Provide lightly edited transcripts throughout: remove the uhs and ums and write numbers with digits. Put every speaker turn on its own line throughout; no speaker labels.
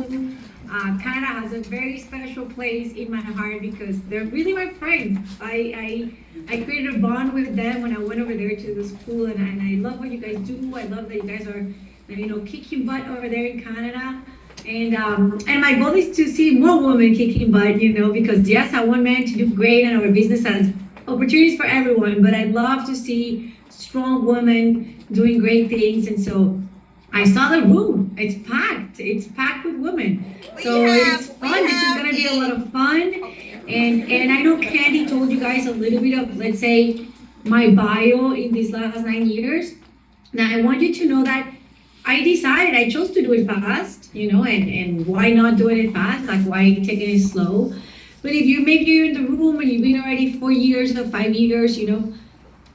room. Canada has a very special place in my heart because they're really my friends. I created a bond with them when I went over there to the school, and I love what you guys do. I love that you guys are, kicking butt over there in Canada. And my goal is to see more women kicking butt, because yes, I want men to do great, and our business has opportunities for everyone. But I'd love to see strong women doing great things, and so I saw the room. It's packed. It's packed with women. So it's fun. This is gonna be a lot of fun. And I know Candy told you guys a little bit of, let's say, my bio in these last 9 years. Now I want you to know that I chose to do it fast, and why not doing it fast? Like, why taking it slow? But if maybe you're in the room and you've been already 4 years or 5 years,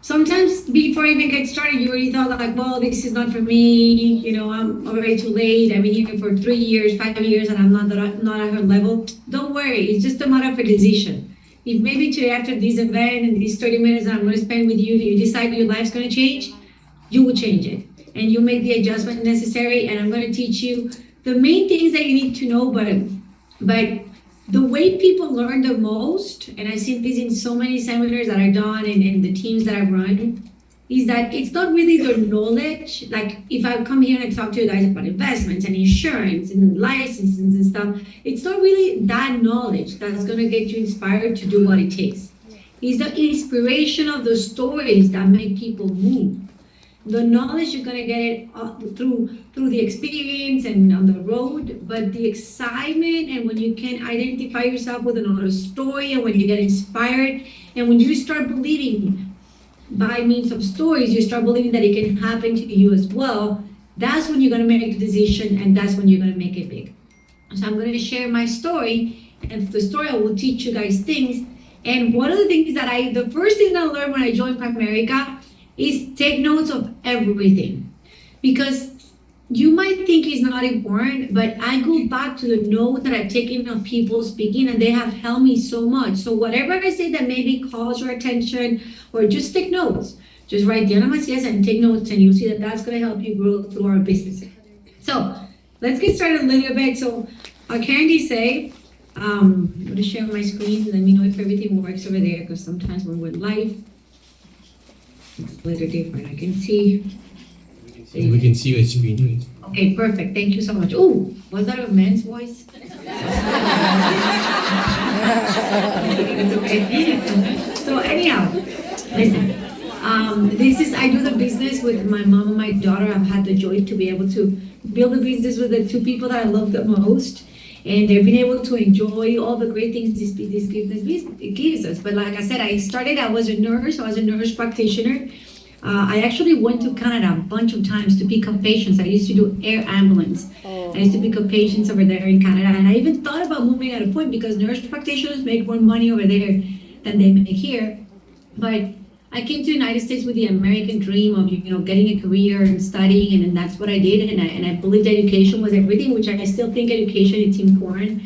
sometimes before I even get started, you already thought like, well, this is not for me, I'm already too late. I've been here for 3 years, 5 years, and I'm not at her level. Don't worry, it's just a matter of a decision. If maybe today after this event and these 30 minutes that I'm going to spend with you, you decide your life's going to change, you will change it. And you make the adjustment necessary, and I'm going to teach you the main things that you need to know, but the way people learn the most, and I've seen this in so many seminars that I've done and the teams that I've run, is that it's not really the knowledge. Like if I come here and I talk to you guys about investments and insurance and licenses and stuff, it's not really that knowledge that's going to get you inspired to do what it takes. It's the inspiration of the stories that make people move. The knowledge, you're gonna get it through the experience and on the road, but the excitement and when you can identify yourself with another story, and when you get inspired, and when you start believing by means of stories, you start believing that it can happen to you as well. That's when you're gonna make the decision, and that's when you're gonna make it big. So I'm gonna share my story, and the story I will teach you guys things. And one of the things the first thing I learned when I joined Primerica is take notes of everything, because you might think it's not important, but I go back to the notes that I've taken of people speaking, and they have helped me so much. So whatever I say that maybe calls your attention, or just take notes, just write Diana Macias and take notes, and you'll see that that's going to help you grow through our business. So let's get started a little bit. So Candy say, I'm going to share my screen. Let me know if everything works over there, because sometimes when we're live, it's a little different. I can see.
We can see your screen.
Okay, perfect. Thank you so much. Oh, was that a man's voice? So anyhow, listen. I do the business with my mom and my daughter. I've had the joy to be able to build a business with the two people that I love the most. And they've been able to enjoy all the great things this business gives us. But like I said, I was a nurse practitioner. I actually went to Canada a bunch of times to pick up patients. I used to do air ambulance. I used to pick up patients over there in Canada. And I even thought about moving at a point, because nurse practitioners make more money over there than they make here. But I came to the United States with the American dream of, getting a career and studying, and that's what I did. And I believed education was everything, which I still think education is important.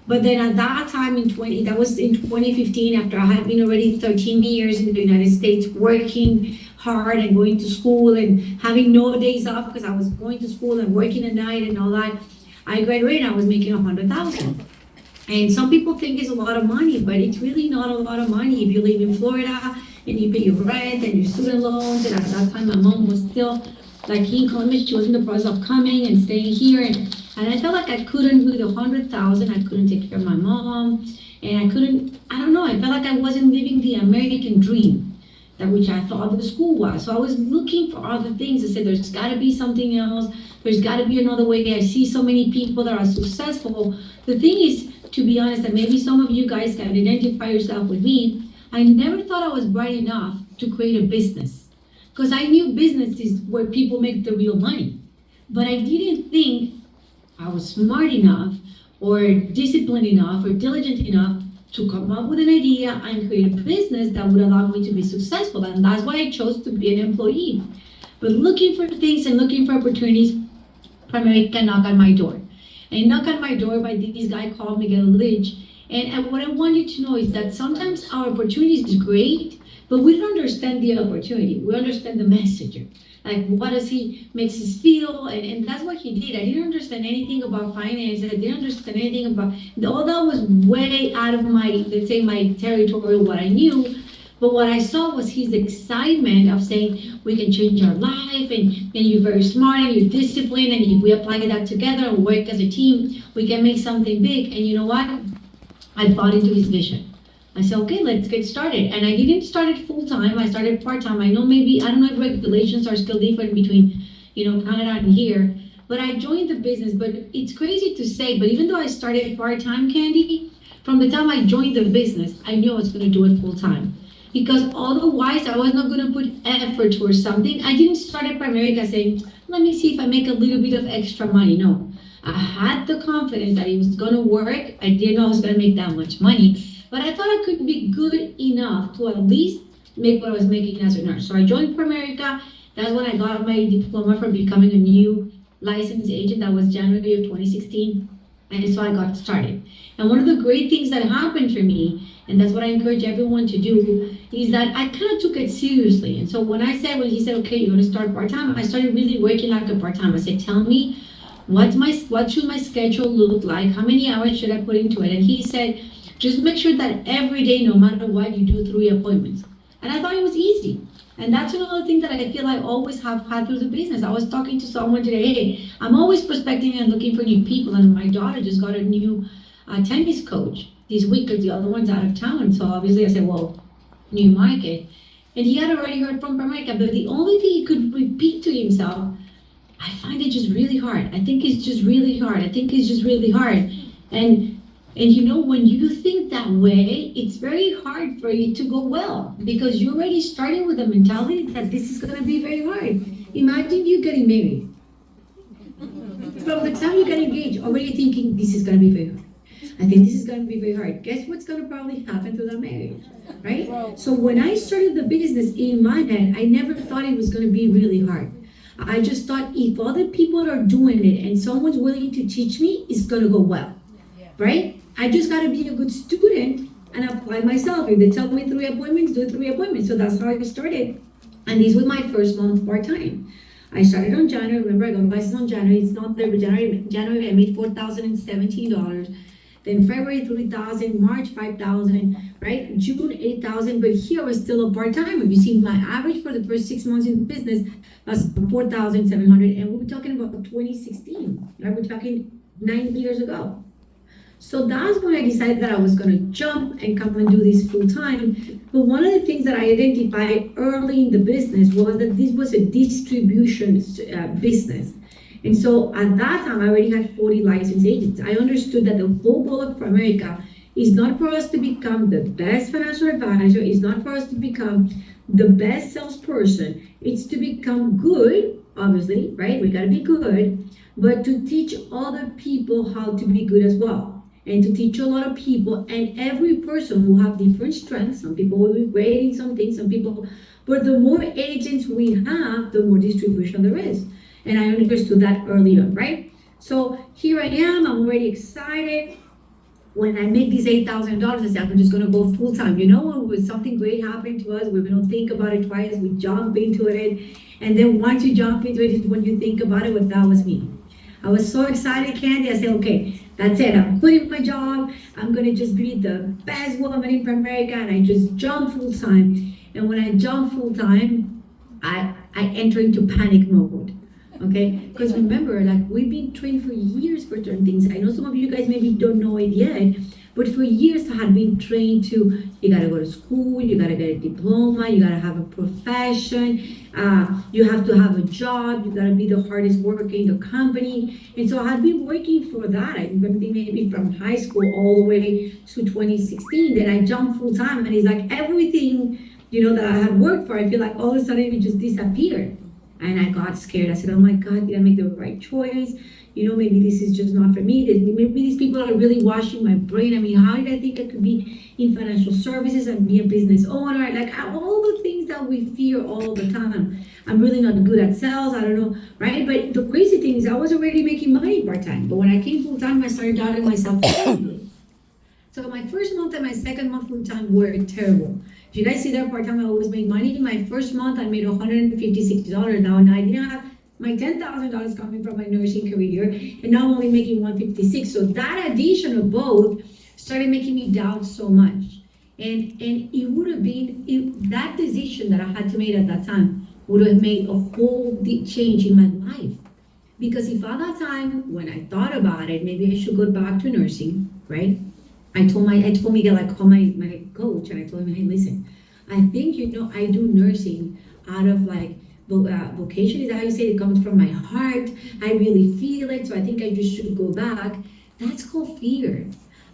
But then at that time that was in 2015, after I had been already 13 years in the United States, working hard and going to school and having no days off because I was going to school and working at night and all that, I graduated and I was making $100,000. And some people think it's a lot of money, but it's really not a lot of money if you live in Florida and you pay your rent and your student loans. And at that time, my mom was still in Columbus. She was in the process of coming and staying here. And I felt like I couldn't, with $100,000, I couldn't take care of my mom. And I felt like I wasn't living the American dream, which I thought the school was. So I was looking for other things. I said, there's got to be something else. There's got to be another way. I see so many people that are successful. The thing is, to be honest, and maybe some of you guys can identify yourself with me, I never thought I was bright enough to create a business, because I knew business is where people make the real money. But I didn't think I was smart enough or disciplined enough or diligent enough to come up with an idea and create a business that would allow me to be successful. And that's why I chose to be an employee. But looking for things and looking for opportunities, Primerica knocked on my door. And knocked on my door by this guy called Miguel Lynch. And what I want you to know is that sometimes our opportunity is great, but we don't understand the opportunity. We understand the messenger.
Like, what does he makes us feel? And that's what he did. I didn't understand anything about finance. I didn't understand anything about, all that was way out of my, let's say, my territory, what I knew. But what I saw was his excitement of saying, we can change our life, and you're very smart, and you're disciplined, and if we apply that together and work as a team, we can make something big. And you know what? I bought into his vision. I said, okay, let's get started. And I didn't start it full time. I started part time. I know maybe, I don't know if regulations are still different between, Canada and here, but I joined the business. But it's crazy to say, but even though I started part time, Candy, from the time I joined the business, I knew I was going to do it full time. Because otherwise, I was not going to put effort towards something. I didn't start at Primerica saying, let me see if I make a little bit of extra money. No, I had the confidence that it was going to work. I didn't know I was going to make that much money. But I thought I could be good enough to at least make what I was making as a nurse. So I joined Primerica. That's when I got my diploma for becoming a new licensed agent. That was January of 2016. And so I got started. And one of the great things that happened for me, and that's what I encourage everyone to do, is that I kind of took it seriously. And so when he said, okay, you're going to start part-time, I started really working like a part-time. I said, tell me, what should my schedule look like? How many hours should I put into it? And he said, just make sure that every day, no matter what, you do 3 appointments. And I thought it was easy. And that's another thing that I feel I always have had through the business. I was talking to someone today, hey, I'm always prospecting and looking for new people. And my daughter just got a new tennis coach this week because the other one's out of town. So obviously I said, well, new market. And he had already heard from Primerica, but the only thing he could repeat to himself, I find it just really hard. I think it's just really hard. And when you think that way, it's very hard for you to go well because you're already starting with a mentality that this is going to be very hard. Imagine you getting married. From the time you get engaged, already thinking this is going to be very hard. I think this is going to be very hard. Guess what's going to probably happen to that marriage, right? So when I started the business in my head, I never thought it was going to be really hard. I just thought if other people are doing it and someone's willing to teach me, it's going to go well, right? I just got to be a good student and apply myself. If they tell me 3 appointments, do 3 appointments. So that's how I started. And this was my first month part-time. I started on January. Remember, I got licensed on January. It's not there, but January I made $4,017. Then February, $3,000, March, $5,000, right? June, $8,000, but here I was still a part-time. If you see my average for the first 6 months in the business, was $4,700, and we're talking about 2016, right? We're talking 9 years ago. So that's when I decided that I was gonna jump and come and do this full-time. But one of the things that I identified early in the business was that this was a distribution business. And so at that time, I already had 40 licensed agents. I understood that the whole goal of Primerica is not for us to become the best financial advisor, it's not for us to become the best salesperson, it's to become good, obviously, right? We gotta be good, but to teach other people how to be good as well. And to teach a lot of people, and every person will have different strengths. Some people will be great in some things, some people, but the more agents we have, the more distribution there is. And I understood that early on, right? So here I am, I'm already excited. When I make these $8,000, I said, I'm just gonna go full time. When something great happened to us, we don't think about it twice, we jump into it. And then once you jump into it, is when you think about it, well, that was me. I was so excited, Candy, I said, okay, that's it, I'm quitting my job, I'm gonna just be the best woman in Primerica, and I just jump full time. And when I jump full time, I enter into panic mode. Okay, because remember, like we've been trained for years for certain things. I know some of you guys maybe don't know it yet, but for years I had been trained to, you gotta go to school, you gotta get a diploma, you gotta have a profession, you have to have a job, you gotta be the hardest worker in the company. And so I had been working for that. I think maybe from high school all the way to 2016. Then I jumped full time, and it's like everything, that I had worked for, I feel like all of a sudden it just disappeared. And I got scared. I said, oh my God, did I make the right choice? Maybe this is just not for me. Maybe these people are really washing my brain. I mean, how did I think I could be in financial services and be a business owner? Like all the things that we fear all the time. I'm really not good at sales. I don't know, right? But the crazy thing is I was already making money part-time. But when I came full-time, I started doubting myself.
So my first month and my second month full-time were terrible. If you guys see that part-time, I always make money. My first month, I made $156 now, and I didn't have my $10,000 coming from my nursing career, and now I'm only making $156. So that addition of both started making me doubt so much. And it would have been, that decision that I had to make at that time would have made a whole change in my life. Because if at that time, when I thought about it, maybe I should go back to nursing, right? I told Miguel, I called my coach, and I told him, hey, listen, I think, I do nursing out of like, vocation, is that how you say it? It comes from my heart. I really feel it, so I think I just should go back. That's called fear.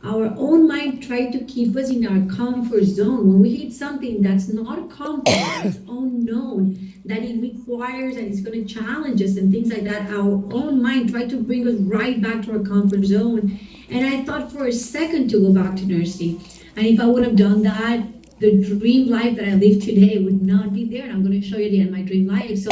Our own mind tried to keep us in our comfort zone. When we hit something that's not comfort, that's unknown, that it requires and it's going to challenge us and things like that, our own mind tried to bring us right back to our comfort zone. And I thought for a second to go back to nursing. And if I would have done that, the dream life that I live today would not be there. And I'm going to show you the end of my dream life. So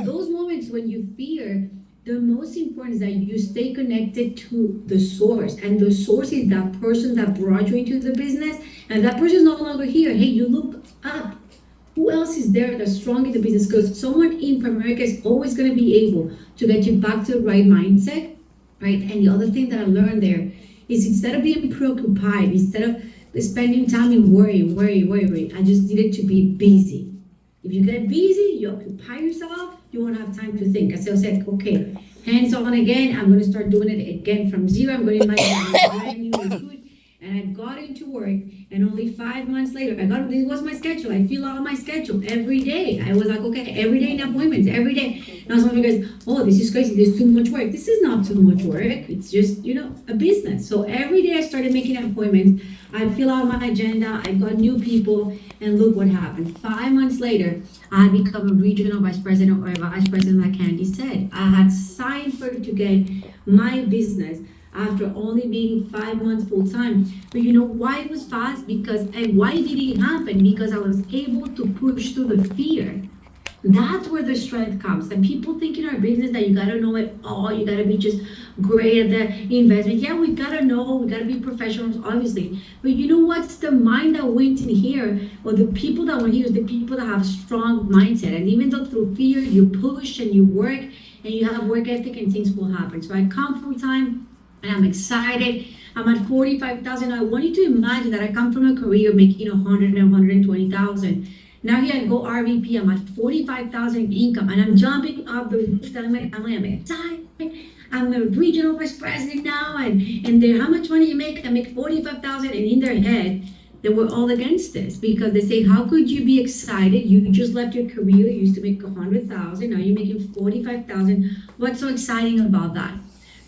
those moments when you fear, the most important is that you stay connected to the source. And the source is that person that brought you into the business. And that person is no longer here. Hey, you look up. Who else is there that's strong in the business? Because someone in Pramerica is always going to be able to get you back to the right mindset, right? And the other thing that I learned there is instead of being preoccupied, instead of spending time in worry, I just needed to be busy. If you get busy, you occupy yourself, you won't have time to think. So I said, okay, hands on again. I'm going to start doing it again from zero. I'm going to brand new recruit. And I got into work, and only 5 months later, this was my schedule. I fill out my schedule every day. I was like, okay, every day in appointments, every day. Now some of you guys, oh, this is crazy. There's too much work. This is not too much work. It's just, a business. So every day I started making appointments. I fill out my agenda. I got new people, and look what happened. 5 months later, I had become a regional vice president, or a vice president, like Candy said. I had signed to get my business after only being 5 months full time. But you know why it was fast? And why did it happen? Because I was able to push through the fear. That's where the strength comes. And people think in our business that you gotta know it all, you gotta be just great at the investment. Yeah, we gotta know, we gotta be professionals, obviously. But you know what's the mind that went in here, or the people that went here is the people that have strong mindset. And even though through fear you push and you work and you have work ethic, and things will happen. So I come full time, and I'm excited. I'm at 45,000. I want you to imagine that I come from a career making 100 and 120,000. Now here I go RVP. I'm at 45,000 income, and I'm jumping up the roof. I'm excited. I'm a regional vice president now, and they're, how much money you make? I make 45,000, and in their head, they were all against this because they say, how could you be excited? You just left your career. You used to make 100,000. Now you're making 45,000. What's so exciting about that?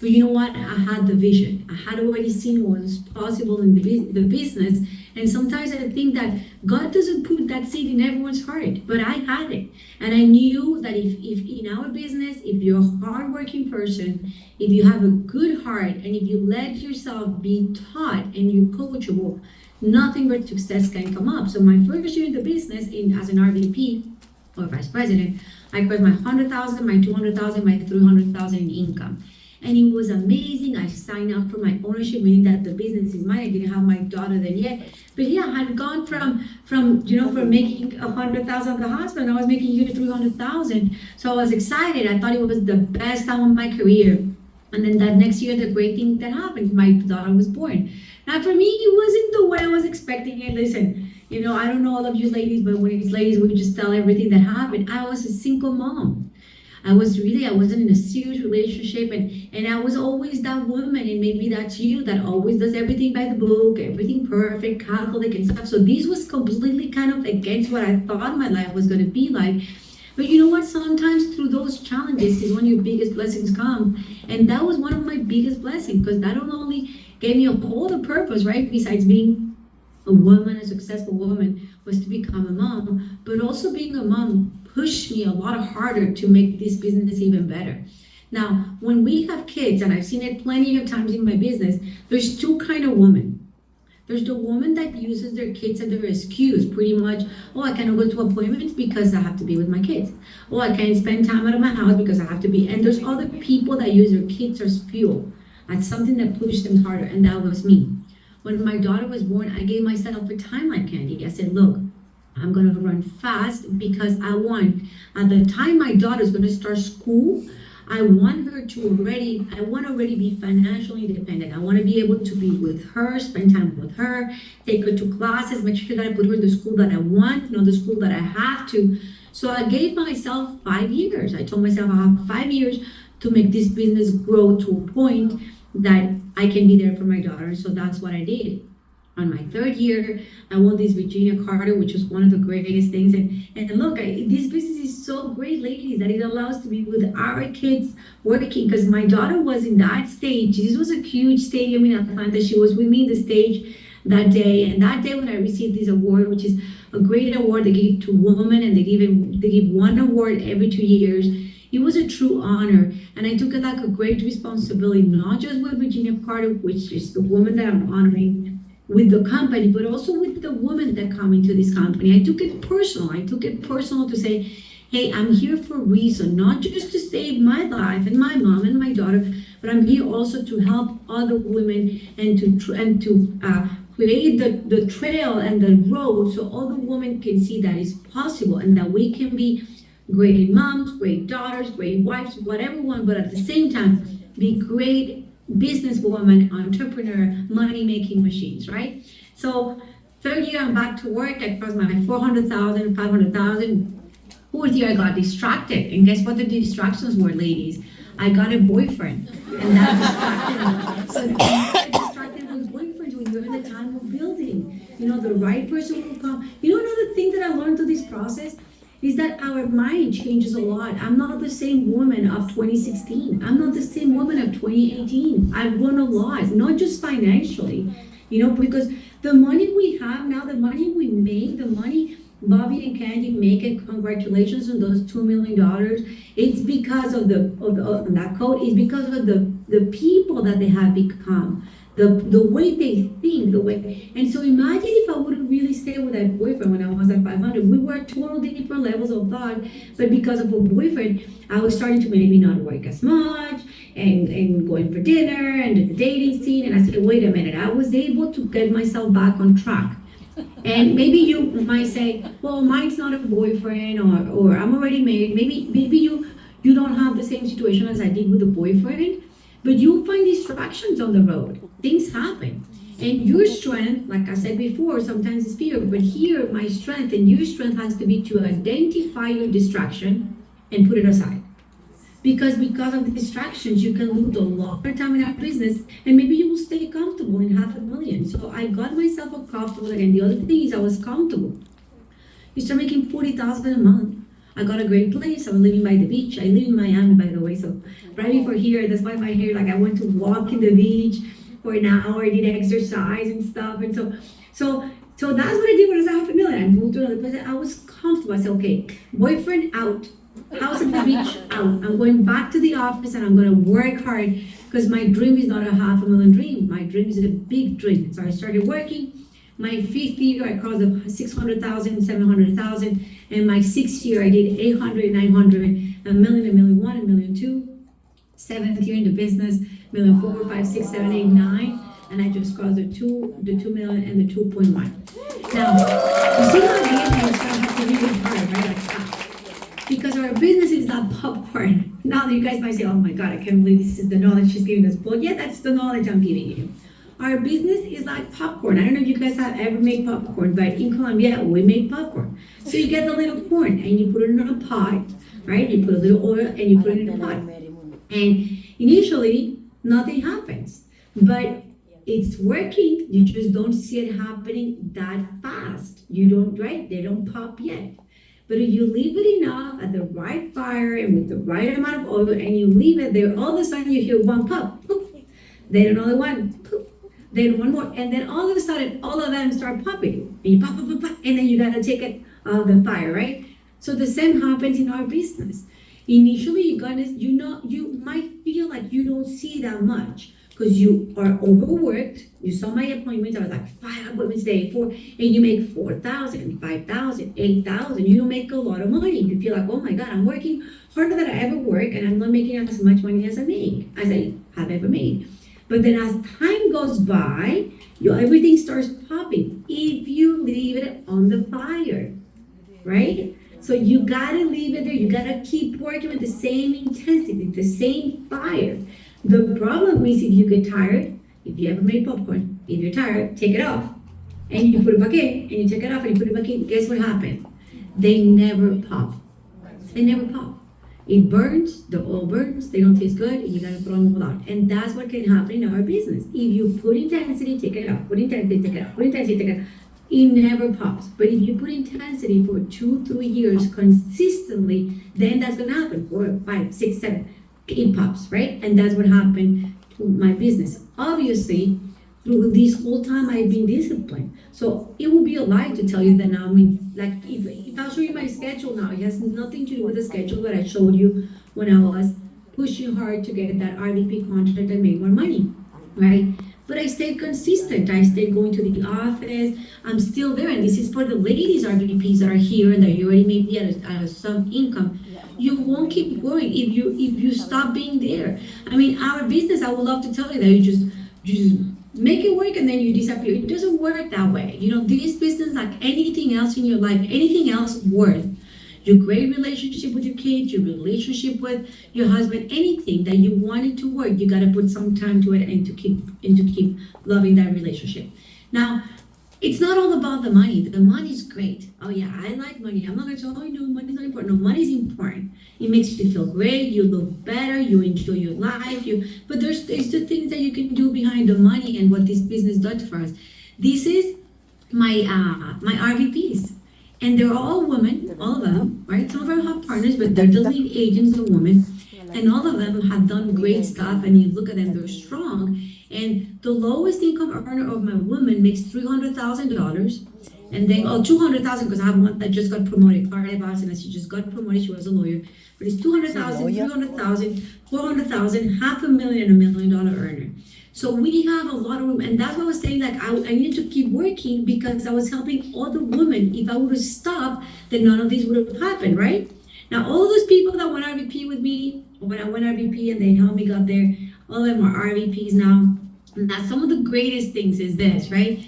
But you know what? I had the vision. I had already seen what was possible in the business. And sometimes I think that God doesn't put that seed in everyone's heart, but I had it. And I knew that if in our business, if you're a hardworking person, if you have a good heart, and if you let yourself be taught and you're coachable, nothing but success can come up. So my first year in the business, as an RVP or vice president, I crossed my 100,000, my 200,000, my 300,000 in income. And it was amazing. I signed up for my ownership, meaning that the business is mine. I didn't have my daughter then yet. But yeah, I had gone from making 100,000 at the hospital, I was making 300,000. So I was excited. I thought it was the best time of my career. And then that next year, the great thing that happened, my daughter was born. Now for me, it wasn't the way I was expecting it. Listen, I don't know all of you ladies, but when it's ladies, we just tell everything that happened. I was a single mom. I wasn't in a serious relationship, and I was always that woman, and maybe that's you, that always does everything by the book, everything perfect, Catholic and stuff. So this was completely kind of against what I thought my life was going to be like. But you know what? Sometimes through those challenges is when your biggest blessings come. And that was one of my biggest blessings, because that not only gave me a whole other purpose, right? Besides being a woman, a successful woman, was to become a mom, but also being a mom pushed me a lot harder to make this business even better. Now, when we have kids, and I've seen it plenty of times in my business, there's two kind of women. There's the woman that uses their kids as their excuse, pretty much, oh, I cannot go to appointments because I have to be with my kids. Oh, I can't spend time out of my house because I have to be. And there's other people that use their kids as fuel, as something that pushes them harder, and that was me.
When my daughter was born, I gave myself a timeline, Candy. I said, look, I'm gonna run fast because I want, at the time my daughter's gonna start school, I want already be financially independent. I want to be able to be with her, spend time with her, take her to classes, make sure that I put her in the school that I want, not the school that I have to. So I gave myself 5 years. I told myself I have 5 years to make this business grow to a point that I can be there for my daughter. So that's what I did. On my 3rd year, I won this Virginia Carter, which was one of the greatest things. And look, this business is so great, ladies, that it allows to be with our kids working. Because my daughter was in that stage. This was a huge stadium in Atlanta. She was with me in the stage that day. And that day when I received this award, which is a great award they give to women, and they give one award every 2 years. It was a true honor, and I took it like a great responsibility, not just with Virginia Carter, which is the woman that I'm honoring, with the company, but also with the women that come into this company. I took it personal. To say, hey, I'm here for a reason, not just to save my life and my mom and my daughter, but I'm here also to help other women and to create the trail and the road so all the women can see that it's possible and that we can be great moms, great daughters, great wives, whatever one, but at the same time, be great businesswoman, entrepreneur, money-making machines, right? So 3rd year, I'm back to work. I crossed my 400,000, 500,000. 4th year, I got distracted. And guess what the distractions were, ladies? I got a boyfriend. And that distracted me. So you get distracted with boyfriends when you're in the time of building. The right person will come. Another thing that I learned through this process is that our mind changes a lot. I'm not the same woman of 2016. I'm not the same woman of 2018. I've grown a lot, not just financially, because the money we have now, the money we make, the money Bobby and Candy make, and congratulations on those $2 million. It's because of that code. It's because of the people that they have become. The way they think, and so imagine if I would have really stayed with that boyfriend when I was at 500. We were totally different levels of thought, but because of a boyfriend, I was starting to maybe not work as much and going for dinner and the dating scene. And I said, wait a minute, I was able to get myself back on track. And maybe you might say, well, mine's not a boyfriend, or I'm already married. Maybe you don't have the same situation as I did with a boyfriend. But you'll find distractions on the road. Things happen. And your strength, like I said before, sometimes is fear. But here, my strength and your strength has to be to identify your distraction and put it aside. Because of the distractions, you can lose a lot of time in our business, and maybe you will stay comfortable in $500,000. So I got myself comfortable, and the other thing is I was comfortable. You start making $40,000 a month. I got a great place. I'm living by the beach. I live in Miami, by the way. So right before here, that's why my hair, I went to walk in the beach for an hour, I did exercise and stuff. And so that's what I did when I was $500,000. I moved to another place. I was comfortable. I said, okay, boyfriend out, house at the beach out. I'm going back to the office and I'm going to work hard, because my dream is not a $500,000 dream. My dream is a big dream. So I started working. My 5th year, I crossed the 600,000, 700,000. And my 6th year, I did 800, 900, $1 million, $1 million, $1 million, $1 million. 7th year in the business, $1 million, 4, 5, 6, 7, 8, 9. And I just crossed the 2 million, and the 2.1. Now, you see how the have to be really hard, right? Like fast. Because our business is not popcorn. Now you guys might say, oh my God, I can't believe this is the knowledge she's giving us. Well, yeah, that's the knowledge I'm giving you. Our business is like popcorn. I don't know if you guys have ever made popcorn, but in Colombia, we make popcorn. So you get the little corn and you put it in a pot, right? You put a little oil and you put it in a pot. And initially, nothing happens, but it's working. You just don't see it happening that fast. You don't, right? They don't pop yet. But if you leave it enough at the right fire and with the right amount of oil, and you leave it there, all of a sudden you hear one pop, poof, then another one, poof, then one more, and then all of a sudden, all of them start popping. And you pop, pop, pop, pop, and then you gotta take it out of the fire, right? So the same happens in our business. Initially, you might feel like you don't see that much because you are overworked. You saw my appointments. I was like 5 appointments a day, 4, and you make 4,000, 5,000, 8,000. You don't make a lot of money. You feel like, oh my God, I'm working harder than I ever work, and I'm not making as much money as I have ever made. But then as time goes by, everything starts popping if you leave it on the fire, right? So you gotta leave it there. You gotta keep working with the same intensity, the same fire. The problem is if you get tired, if you ever made popcorn, if you're tired, take it off. And you put it back in, and you take it off and you put it back in. Guess what happened? They never pop. They never pop. It burns, the oil burns, they don't taste good, and you gotta throw them all out. And that's what can happen in our business. If you put intensity, take it out. Put intensity, take it out. Put intensity, take it out. It never pops. But if you put intensity for 2-3 years consistently, then that's gonna happen. 4, 5, 6, 7, it pops, right? And that's what happened to my business. Obviously, through this whole time I've been disciplined. So it would be a lie to tell you that now, I mean, like if I'll show you my schedule now, it has nothing to do with the schedule that I showed you when I was pushing hard to get that RVP contract and make more money, right? But I stayed consistent. I stayed going to the office. I'm still there. And this is for the ladies RVPs that are here and that you already maybe at some income. You won't keep going if you stop being there. I mean, our business, I would love to tell you that you just make it work and then you disappear. It doesn't work that way. You know, this business, like anything else in your life, anything else worth your great relationship with your kids, your relationship with your husband, anything that you want it to work, you got to put some time to it and to keep loving that relationship. Now, it's not all about the money. The money's great. Oh yeah, I like money. I'm not going to tell you, money's not important. No, money's important. It makes you feel great. You look better. You enjoy your life. But there's the things that you can do behind the money and what this business does for us. This is my RVPs. And they're all women, all of them, right? Some of them have partners, but they're the lead agents are women. And all of them have done great stuff. And you look at them, they're strong. And the lowest income earner of my woman makes $300,000. And then, $200,000 because I have one that just got promoted, Clara Boston, and she just got promoted. She was a lawyer. But it's $200,000, $300,000, $400,000, $500,000, and $1 million earner. So we have a lot of room, and that's why I was saying like I needed to keep working because I was helping other women. If I would have stopped, then none of this would have happened, right? Now all of those people that went RVP with me, when I went RVP and they helped me got there, all of them are RVPs now. Now some of the greatest things is this, right?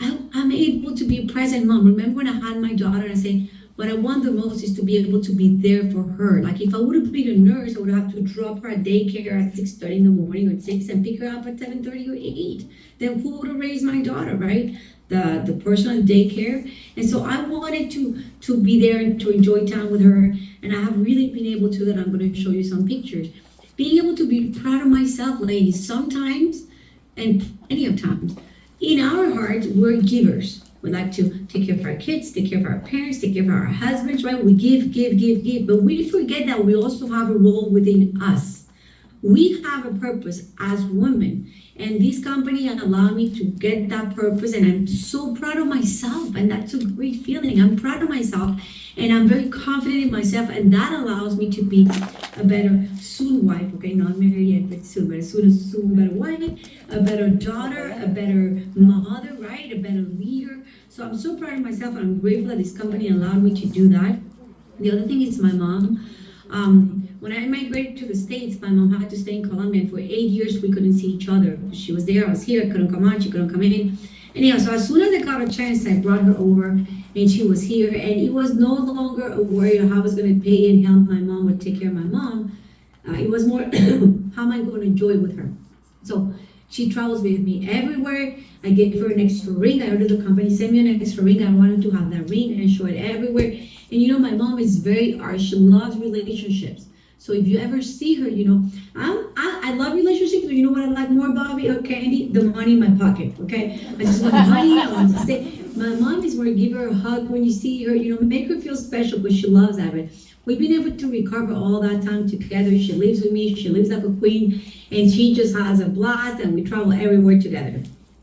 I'm able to be a present mom. Remember when I had my daughter and I say, what I want the most is to be able to be there for her. Like if I would have been a nurse, I would have to drop her at daycare at 6:30 in the morning or 6 and pick her up at 7:30 or 8. Then who would have raised my daughter, right? The person at daycare. And so I wanted to be there and to enjoy time with her. And I have really been able to that. I'm going to show you some pictures. Being able to be proud of myself, ladies, sometimes and plenty of times. In our hearts, we're givers. We like to take care of our kids, take care of our parents, take care of our husbands, right? We give. But we forget that we also have a role within us. We have a purpose as women. And this company allowed me to get that purpose. And I'm so proud of myself. And that's a great feeling. I'm proud of myself. And I'm very confident in myself. And that allows me to be a better soon wife. Okay, not married yet, but soon better wife, a better daughter, a better mother, right? A better leader. So I'm so proud of myself. And I'm grateful that this company allowed me to do that. The other thing is my mom. When I migrated to the States, my mom had to stay in Colombia, and for 8 years we couldn't see each other. She was there, I was here, I couldn't come out, she couldn't come in. Anyhow, so as soon as I got a chance, I brought her over, and she was here, and it was no longer a worry of how I was going to pay and help my mom or take care of my mom. It was more, how am I going to enjoy with her? So she travels with me everywhere. I gave her an extra ring. I ordered the company, send me an extra ring. I wanted to have that ring and show it everywhere. And you know, my mom is very arch. She loves relationships. So if you ever see her, you know, I love relationships, but you know what I like more, Bobby or Candy? The money in my pocket, okay? I just want money. I want to stay. My mom is where you give her a hug when you see her, you know, make her feel special because she loves that. But we've been able to recover all that time together. She lives with me. She lives like a queen. And she just has a blast, and we travel everywhere together.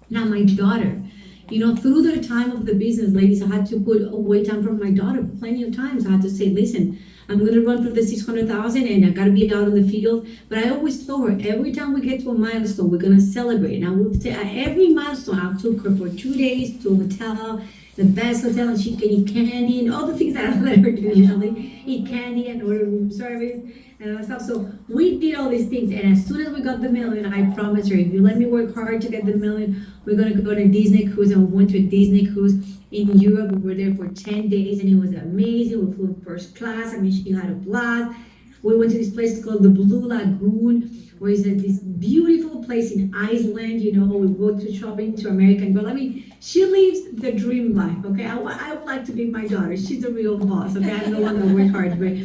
Now, my daughter, you know, through the time of the business, ladies, I had to put away time from my daughter plenty of times. I had to say, listen, I'm going to run for the 600,000 and I got to be out in the field. But I always told her, every time we get to a milestone, we're going to celebrate. And I would say at every milestone, I took her for 2 days to a hotel the best hotel, and she can eat candy and all the things that I let her do usually, eat candy and order room service and all that stuff. So we did all these things, and as soon as we got the million, I promised her, if you let me work hard to get the million, we're gonna go on a Disney cruise. And we went to a Disney cruise in Europe. We were there for 10 days, and it was amazing. We flew first class. I mean, she had a blast. We went to this place called the Blue Lagoon, where it's this beautiful place in Iceland. You know, we go to shopping to American Girl. I mean, she lives the dream life. Okay, I would like to be my daughter. She's a real boss. Okay, I'm the one that worked hard. But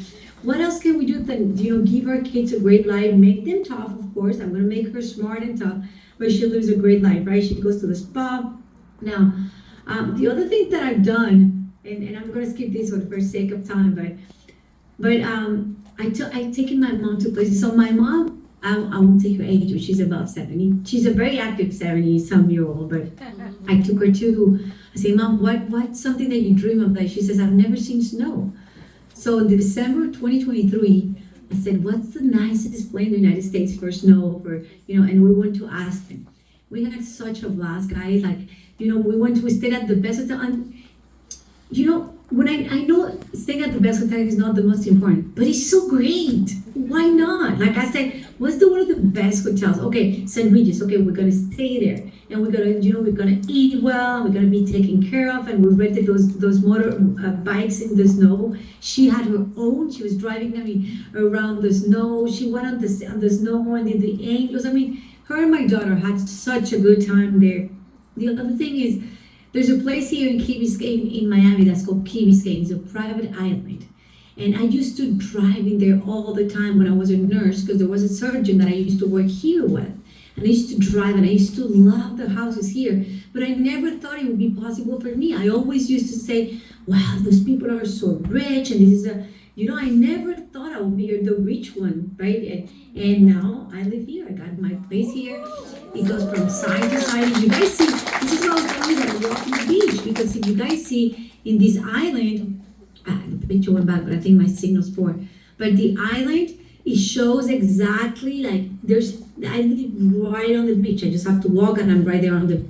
what else can we do then? You know, give our kids a great life, make them tough. Of course, I'm gonna make her smart and tough, but she lives a great life, right? She goes to the spa. Now, the other thing that I've done, and I'm gonna skip this one for sake of time, but I've taken my mom to places. So my mom, I won't take her age, but she's about 70. She's a very active 70-some-year-old, but I took her to, I say, Mom, what's something that you dream of? That she says, I've never seen snow. So in December 2023, I said, what's the nicest place in the United States for snow, and we went to Aspen. We had such a blast, guys. Like, we stayed at the best hotel, and, when I know staying at the best hotel is not the most important, but it's so great. Why not? Like I said, what's one of the best hotels? Okay, St. Regis. Okay, we're gonna stay there, and we're gonna eat well. We're gonna be taken care of, and we rented those motor bikes in the snow. She had her own. She was driving around the snow. She went on the snow and did the angels. I mean, her and my daughter had such a good time there. The other thing is, there's a place here in Key Biscayne in Miami that's called Key Biscayne. It's a private island. And I used to drive in there all the time when I was a nurse, because there was a surgeon that I used to work here with. And I used to drive, and I used to love the houses here. But I never thought it would be possible for me. I always used to say, wow, those people are so rich, and this is I never thought I would be the rich one, right? And now I live here. I got my place here. It goes from side to side. You guys see, this is how it's always that I walk on the beach, because if you guys see in this island, the picture went back, but I think my signal's poor. But the island, it shows exactly like I live right on the beach. I just have to walk, and I'm right there on the.